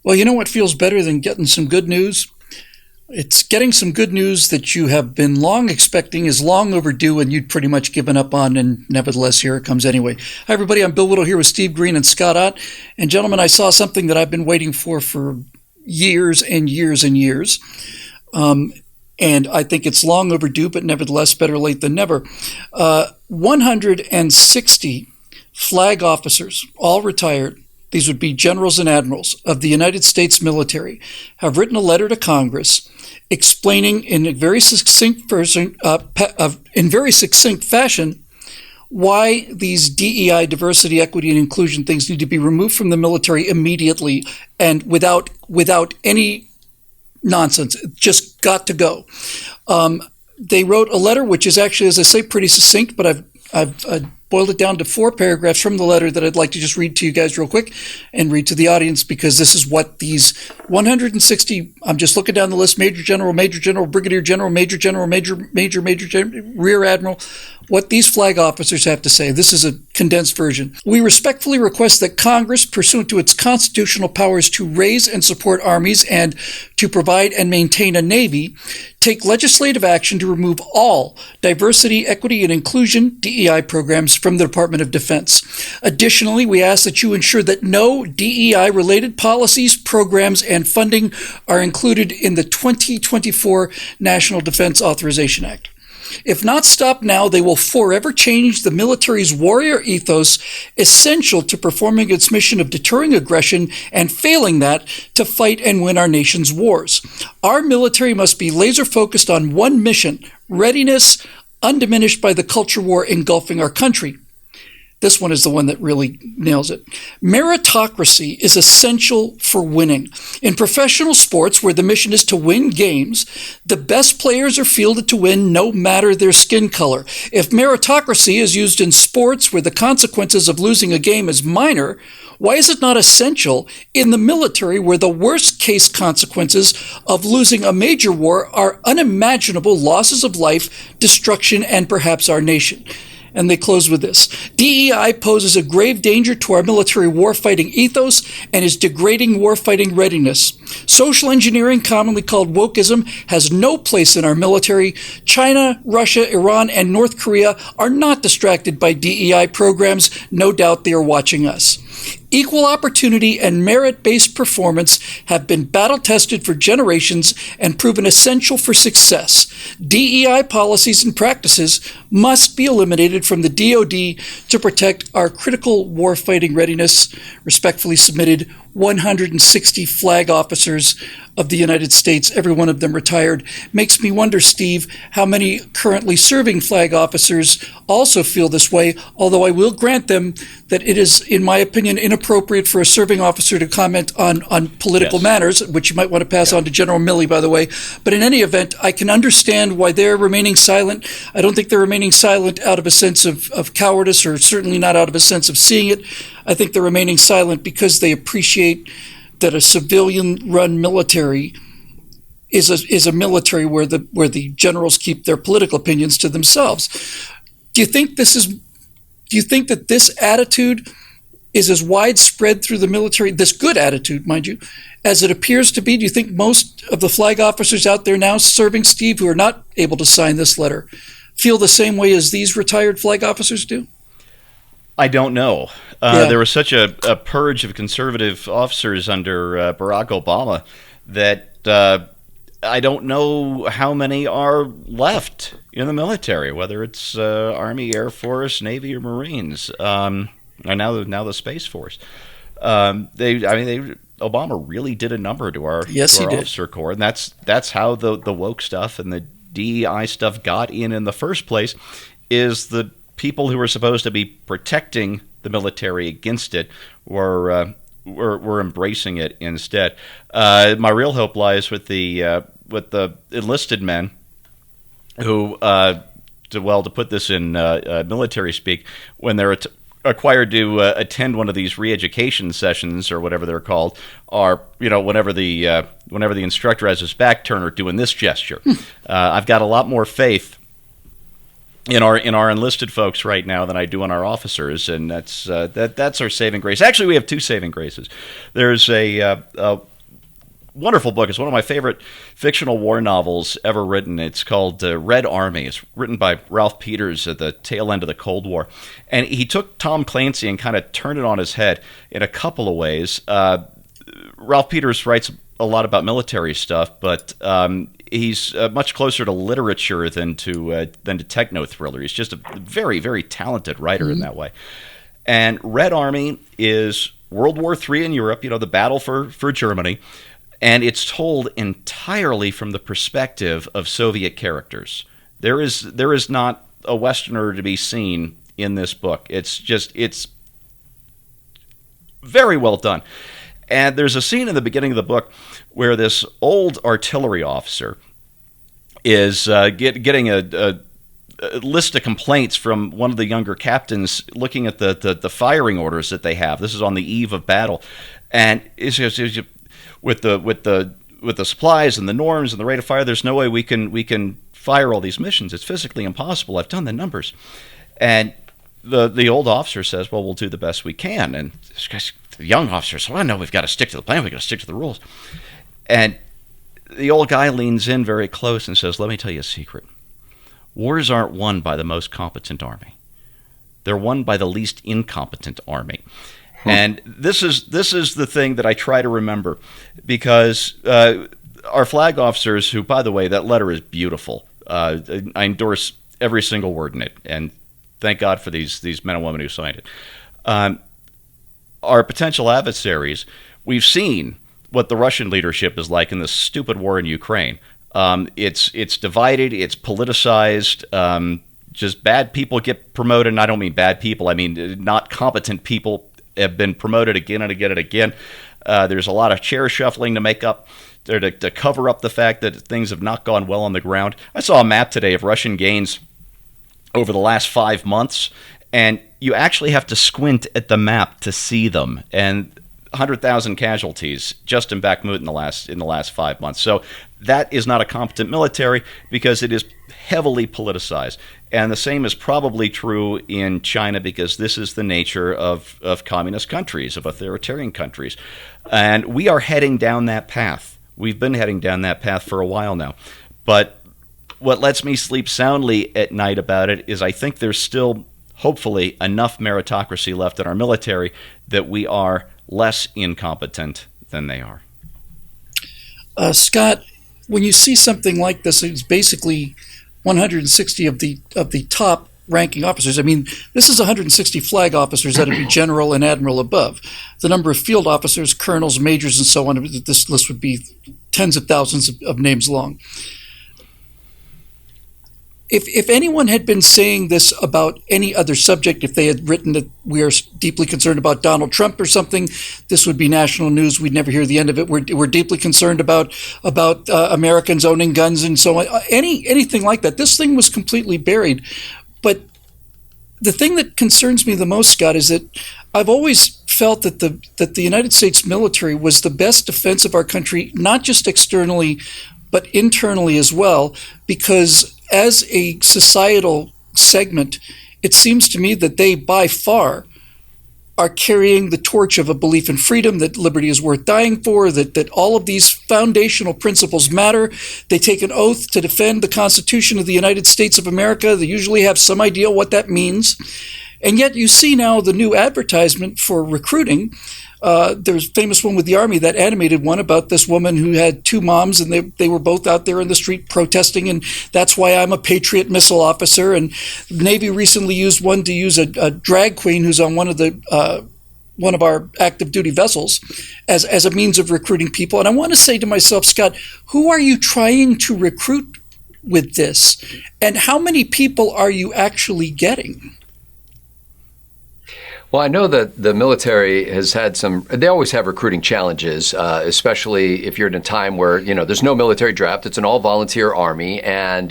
Well, you know what feels better than getting some good news? It's getting some good news that you have been long expecting, is long overdue, and you'd pretty much given up on, and nevertheless, here it comes anyway. Hi, everybody. I'm Bill Whittle here with Steve Green and Scott Ott. And gentlemen, I saw something that I've been waiting for years and years and years. And I think it's long overdue, but nevertheless, better late than never. 160 flag officers, all retired, these would be generals and admirals of the United States military, have written a letter to Congress explaining in a very succinct fashion why these DEI, diversity, equity, and inclusion things need to be removed from the military immediately and without any nonsense. It just got to go. They wrote a letter which is actually, as I say, pretty succinct, but I've boiled it down to 4 paragraphs from the letter that I'd like to just read to you guys real quick and read to the audience, because this is what these 160, I'm just looking down the list, Major General, Brigadier General, Major General, Major General, Rear Admiral, what these flag officers have to say. This is a condensed version. We respectfully request that Congress, pursuant to its constitutional powers to raise and support armies and to provide and maintain a Navy, take legislative action to remove all diversity, equity, and inclusion DEI programs from the Department of Defense. Additionally, we ask that you ensure that no DEI-related policies, programs, and funding are included in the 2024 National Defense Authorization Act. If not stopped now, they will forever change the military's warrior ethos, essential to performing its mission of deterring aggression and, failing that, to fight and win our nation's wars. Our military must be laser focused on one mission: readiness, undiminished by the culture war engulfing our country. This one is the one that really nails it. Meritocracy is essential for winning. In professional sports, where the mission is to win games, the best players are fielded to win no matter their skin color. If meritocracy is used in sports where the consequences of losing a game is minor, why is it not essential in the military, where the worst case consequences of losing a major war are unimaginable losses of life, destruction, and perhaps our nation? And they close with this: DEI poses a grave danger to our military warfighting ethos and is degrading warfighting readiness. Social engineering, commonly called wokeism, has no place in our military. China, Russia, Iran, and North Korea are not distracted by DEI programs. No doubt they are watching us. Equal opportunity and merit-based performance have been battle-tested for generations and proven essential for success. DEI policies and practices must be eliminated from the DoD to protect our critical warfighting readiness. Respectfully submitted, 160 flag officers of the United States, every one of them retired. Makes me wonder, Steve, how many currently serving flag officers also feel this way, although I will grant them that it is, in my opinion, inappropriate for a serving officer to comment on political matters, which you might want to pass on to General Milley, by the way. But in any event, I can understand why they're remaining silent. I don't think they're remaining silent out of a sense of cowardice, or certainly not out of a sense of seeing it. I think they're remaining silent because they appreciate that a civilian-run military is a military where the generals keep their political opinions to themselves. Do you think that this attitude is as widespread through the military, this good attitude, mind you, as it appears to be? Do you think most of the flag officers out there now serving, Steve, who are not able to sign this letter, feel the same way as these retired flag officers do? I don't know. There was such a purge of conservative officers under Barack Obama that I don't know how many are left in the military, whether it's Army, Air Force, Navy, or Marines, or now the Space Force. Obama really did a number to our officer corps, and that's how the woke stuff and the DEI stuff got in the first place. Is the people who were supposed to be protecting the military against it were embracing it instead. My real hope lies with the enlisted men who, to put this in military speak, when they're required to attend one of these re-education sessions or whatever they're called, are whenever the instructor has his back turned or doing this gesture. I've got a lot more faith in our enlisted folks right now than I do in our officers, and that's our saving grace. Actually, we have 2 saving graces. There's a wonderful book. It's one of my favorite fictional war novels ever written. It's called Red Army. It's written by Ralph Peters at the tail end of the Cold War. And he took Tom Clancy and kind of turned it on his head in a couple of ways. Ralph Peters writes a lot about military stuff, but he's much closer to literature than to techno thriller. He's just a very, very talented writer in that way. And Red Army is World War III in Europe, the battle for Germany, and it's told entirely from the perspective of Soviet characters. There is not a Westerner to be seen in this book. It's very well done. And there's a scene in the beginning of the book where this old artillery officer is getting a list of complaints from one of the younger captains, looking at the firing orders that they have. This is on the eve of battle, and it's with the supplies and the norms and the rate of fire, there's no way we can fire all these missions. It's physically impossible. I've done the numbers. And the old officer says, well, we'll do the best we can. And the young officer says, well, no, we've got to stick to the plan. We've got to stick to the rules. And the old guy leans in very close and says, let me tell you a secret. Wars aren't won by the most competent army. They're won by the least incompetent army. And this is the thing that I try to remember, because our flag officers, who, by the way, that letter is beautiful. I endorse every single word in it, and thank God for these men and women who signed it. Our potential adversaries, we've seen what the Russian leadership is like in this stupid war in Ukraine. It's divided, it's politicized. Just bad people get promoted, and I don't mean bad people. I mean not competent people have been promoted again and again and again. There's a lot of chair shuffling to make up, to cover up the fact that things have not gone well on the ground. I saw a map today of Russian gains over the last 5 months, and you actually have to squint at the map to see them. And 100,000 casualties just in Bakhmut in the last 5 months. So that is not a competent military, because it is heavily politicized. And the same is probably true in China, because this is the nature of communist countries, of authoritarian countries. And we are heading down that path. We've been heading down that path for a while now. But what lets me sleep soundly at night about it is I think there's still, hopefully, enough meritocracy left in our military that we are less incompetent than they are. Scott, when you see something like this, it's basically 160 of the top ranking officers. I mean, this is 160 flag officers that would be general and admiral above. The number of field officers, colonels, majors, and so on, this list would be tens of thousands of names long. If anyone had been saying this about any other subject, if they had written that we are deeply concerned about Donald Trump or something, this would be national news. We'd never hear the end of it. We're deeply concerned about Americans owning guns and so on. Anything like that. This thing was completely buried. But the thing that concerns me the most, Scott, is that I've always felt that the United States military was the best defense of our country, not just externally, but internally as well, because as a societal segment, it seems to me that they, by far, are carrying the torch of a belief in freedom, that liberty is worth dying for, that all of these foundational principles matter. They take an oath to defend the Constitution of the United States of America. They usually have some idea what that means. And yet you see now the new advertisement for recruiting. There's a famous one with the Army, that animated one about this woman who had two moms, and they were both out there in the street protesting, and that's why I'm a Patriot missile officer. And the Navy recently used one to use a drag queen who's on one of our active duty vessels as a means of recruiting people. And I want to say to myself, Scott, who are you trying to recruit with this? And how many people are you actually getting? Well, I know that the military has had they always have recruiting challenges, especially if you're in a time where, there's no military draft. It's an all-volunteer army. And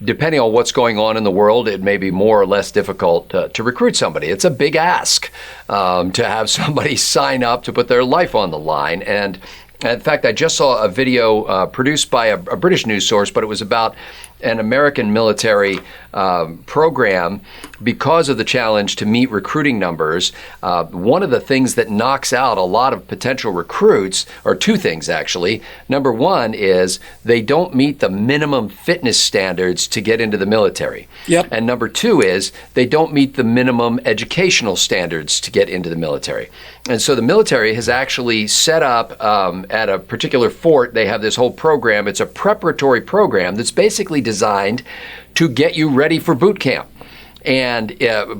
depending on what's going on in the world, it may be more or less difficult to recruit somebody. It's a big ask to have somebody sign up to put their life on the line. And in fact, I just saw a video produced by a British news source, but it was about an American military program, because of the challenge to meet recruiting numbers, one of the things that knocks out a lot of potential recruits, or two things actually. Number one is they don't meet the minimum fitness standards to get into the military. Yep. And number two is they don't meet the minimum educational standards to get into the military. And so the military has actually set up at a particular fort, they have this whole program. It's a preparatory program that's basically designed to get you ready for boot camp. And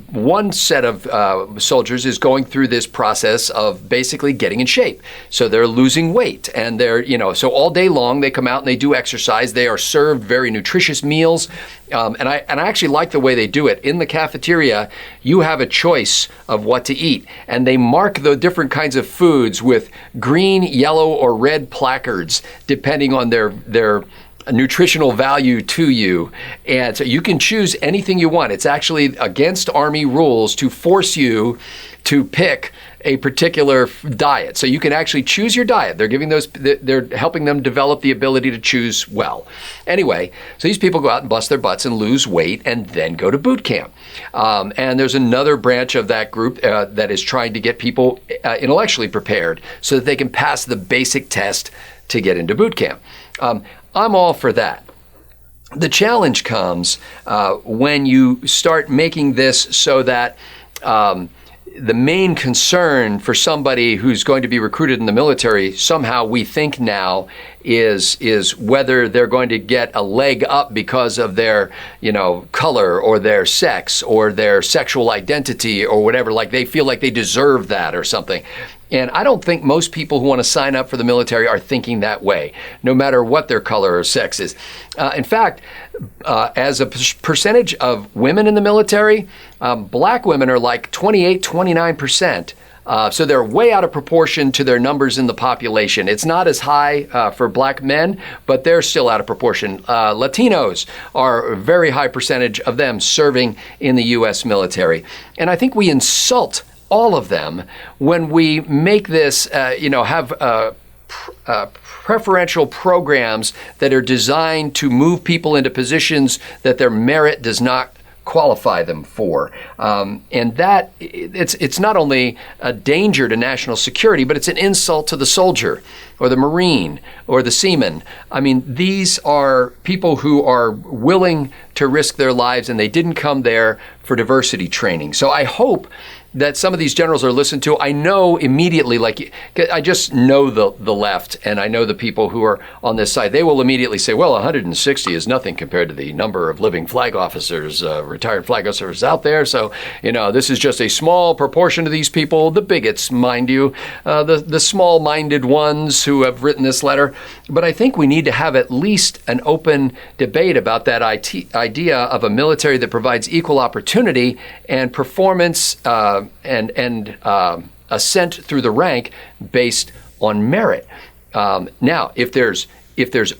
one set of soldiers is going through this process of basically getting in shape. So they're losing weight, and so all day long they come out and they do exercise. They are served very nutritious meals. And I actually like the way they do it. In the cafeteria, you have a choice of what to eat, and they mark the different kinds of foods with green, yellow, or red placards, depending on their nutritional value to you. And so you can choose anything you want. It's actually against Army rules to force you to pick a particular diet. So you can actually choose your diet. They're helping them develop the ability to choose well. Anyway, so these people go out and bust their butts and lose weight and then go to boot camp. And there's another branch of that group that is trying to get people intellectually prepared so that they can pass the basic test to get into boot camp. I'm all for that. The challenge comes when you start making this so that the main concern for somebody who's going to be recruited in the military, somehow we think now, is whether they're going to get a leg up because of their, color or their sex or their sexual identity or whatever, like they feel like they deserve that or something. And I don't think most people who want to sign up for the military are thinking that way, no matter what their color or sex is. In fact, as a percentage of women in the military, black women are like 28, 29%. So they're way out of proportion to their numbers in the population. It's not as high for black men, but they're still out of proportion. Latinos are a very high percentage of them serving in the U.S. military. And I think we insult all of them when we make this, have preferential programs that are designed to move people into positions that their merit does not qualify them for. And that it's not only a danger to national security, but it's an insult to the soldier or the Marine or the seaman. I mean, these are people who are willing to risk their lives, and they didn't come there for diversity training. So I hope that some of these generals are listened to. I know immediately, I just know the left, and I know the people who are on this side. They will immediately say, well, 160 is nothing compared to the number of living flag officers, retired flag officers out there. So, this is just a small proportion of these people, the bigots, mind you, the small-minded ones who have written this letter. But I think we need to have at least an open debate about that idea of a military that provides equal opportunity and performance and ascent through the rank based on merit. Now, if there's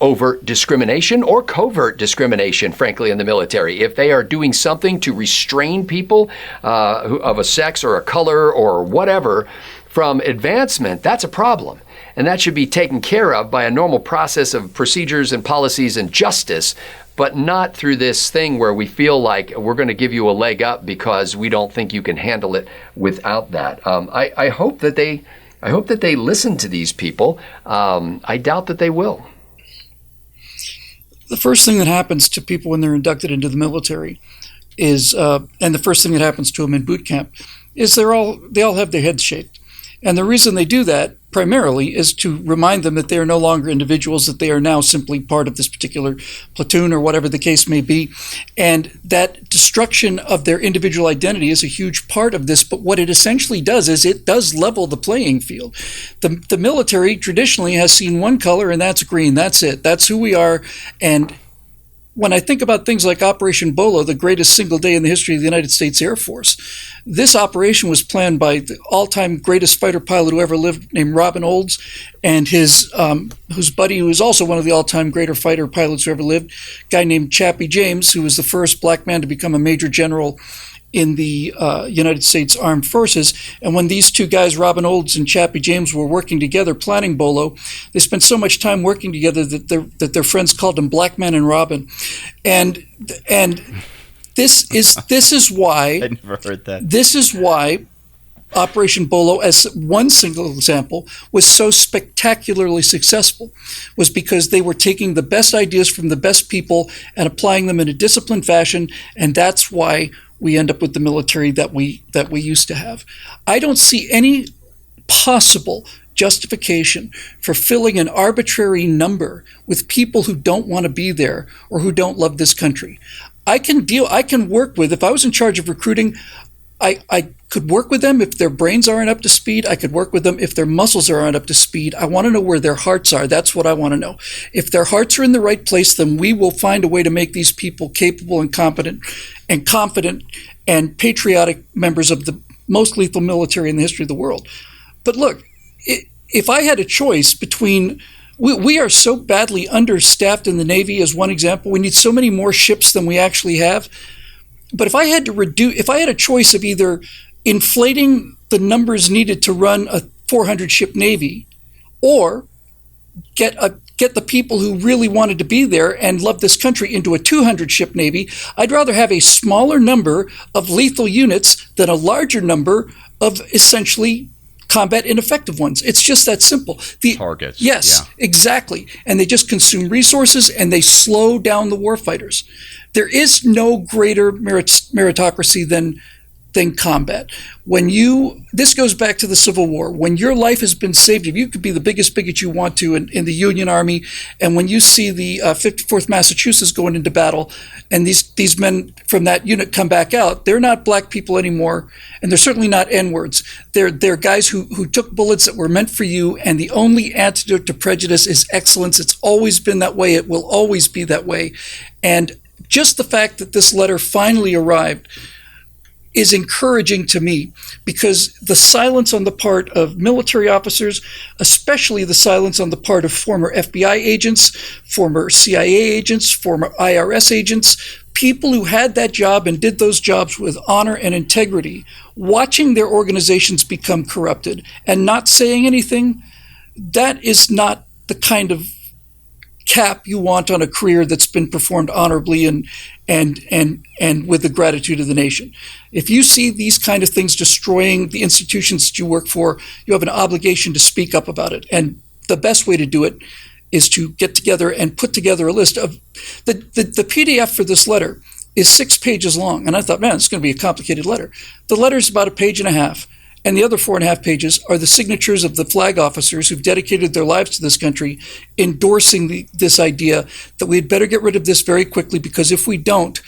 overt discrimination or covert discrimination, frankly, in the military, if they are doing something to restrain people of a sex or a color or whatever from advancement, that's a problem. And that should be taken care of by a normal process of procedures and policies and justice, but not through this thing where we feel like we're going to give you a leg up because we don't think you can handle it without that. I hope that they listen to these people. I doubt that they will. The first thing that happens to people when they're inducted into the military is, and the first thing that happens to them in boot camp, is they all have their heads shaved. And the reason they do that primarily is to remind them that they are no longer individuals, that they are now simply part of this particular platoon or whatever the case may be. And that destruction of their individual identity is a huge part of this. But what it essentially does is it does level the playing field. The military traditionally has seen one color, and that's green. That's it. That's who we are. And when I think about things like Operation Bolo, the greatest single day in the history of the United States Air Force, this operation was planned by the all-time greatest fighter pilot who ever lived, named Robin Olds, and his whose buddy, who was also one of the all-time greater fighter pilots who ever lived, a guy named Chappie James, who was the first black man to become a major general in the United States Armed Forces. And when these two guys, Robin Olds and Chappie James, were working together planning Bolo, they spent so much time working together that their friends called them Black Man and Robin. And this is why I never heard that. This is why Operation Bolo, as one single example, was so spectacularly successful, was because they were taking the best ideas from the best people and applying them in a disciplined fashion, and that's why we end up with the military that we used to have. I don't see any possible justification for filling an arbitrary number with people who don't want to be there or who don't love this country. I can work with, if I was in charge of recruiting, I could work with them if their brains aren't up to speed. I could work with them if their muscles aren't up to speed. I want to know where their hearts are. That's what I want to know. If their hearts are in the right place, then we will find a way to make these people capable and competent and confident and patriotic members of the most lethal military in the history of the world. But look, if I had a choice between, we are so badly understaffed in the Navy as one example. We need so many more ships than we actually have. But if I had a choice of either inflating the numbers needed to run a 400 ship Navy, or get the people who really wanted to be there and love this country into a 200 ship Navy, I'd rather have a smaller number of lethal units than a larger number of essentially combat ineffective ones. It's just that simple. Targets. Yes, yeah. Exactly. And they just consume resources and they slow down the warfighters. There is no greater meritocracy than combat. This goes back to the Civil War. When your life has been saved, if you could be the biggest bigot you want to in the Union Army, and when you see the 54th Massachusetts going into battle, and these men from that unit come back out, they're not black people anymore, and they're certainly not N-words. They're guys who took bullets that were meant for you, and the only antidote to prejudice is excellence. It's always been that way. It will always be that way. And just the fact that this letter finally arrived is encouraging to me, because the silence on the part of military officers, especially the silence on the part of former FBI agents, former CIA agents, former IRS agents, people who had that job and did those jobs with honor and integrity, watching their organizations become corrupted and not saying anything, that is not the kind of cap you want on a career that's been performed honorably and with the gratitude of the nation. If you see these kind of things destroying the institutions that you work for, you have an obligation to speak up about it. And the best way to do it is to get together and put together a list of the PDF for this letter is 6 pages long. And I thought, man, it's going to be a complicated letter. The letter is about a page and a half. And the other 4.5 pages are the signatures of the flag officers who've dedicated their lives to this country, endorsing this idea that we had better get rid of this very quickly, because if we don't,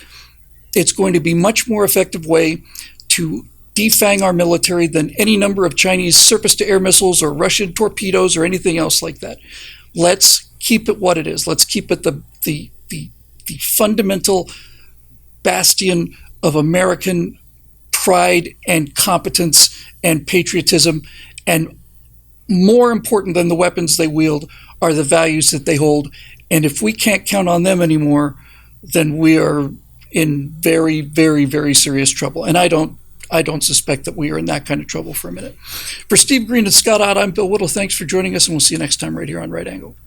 it's going to be a much more effective way to defang our military than any number of Chinese surface-to-air missiles or Russian torpedoes or anything else like that. Let's keep it what it is. Let's keep it the fundamental bastion of American pride and competence and patriotism, and more important than the weapons they wield are the values that they hold. And if we can't count on them anymore, then we are in very, very, very serious trouble. And I don't suspect that we are in that kind of trouble for a minute. For Steve Green and Scott Ott, I'm Bill Whittle. Thanks for joining us, and we'll see you next time right here on Right Angle.